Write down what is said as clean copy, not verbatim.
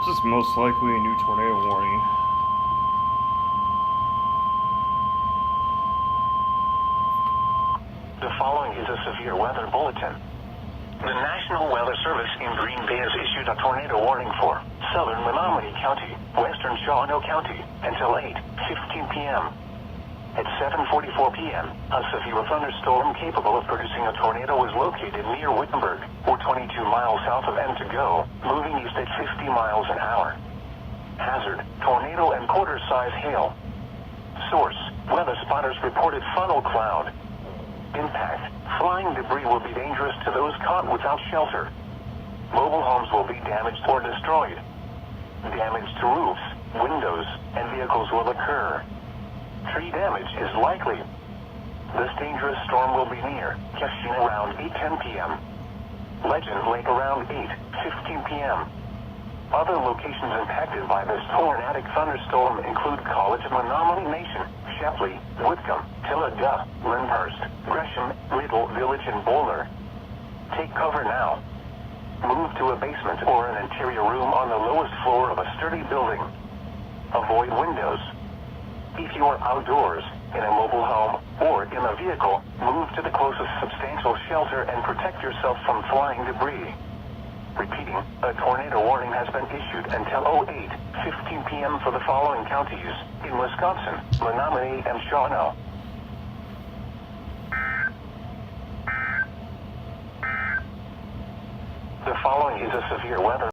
This is most likely a new tornado warning. The following is a severe weather bulletin. The National Weather Service in Green Bay has issued a tornado warning for southern Menominee County, western Shawano County, until 8:15 p.m. At 7:44 p.m., a severe thunderstorm capable of producing a tornado was located near Wittenberg, or 22 miles south of N2Go, moving east at 50 miles an hour. Hazard, tornado and quarter-size hail. Source, weather spotters reported funnel cloud. Impact, flying debris will be dangerous to those caught without shelter. Mobile homes will be damaged or destroyed. Damage to roofs, windows, and vehicles will occur. Tree damage is likely. This dangerous storm will be near Keshin around 8:10 p.m. Legend Lake around 8:15 p.m. Other locations impacted by this tornadic thunderstorm include College of Menominee Nation, Shepley, Whitcomb, Tillada, Lyndhurst, Gresham, Riddle Village, and Bowler. Take cover now. Move to a basement or an interior room on the lowest floor of a sturdy building. Avoid windows. If you are outdoors, in a mobile home, or in a vehicle, move to the closest substantial shelter and protect yourself from flying debris. Repeating, a tornado warning has been issued until 08:15 p.m. for the following counties in Wisconsin, Menominee, and Shawano. The following is a severe weather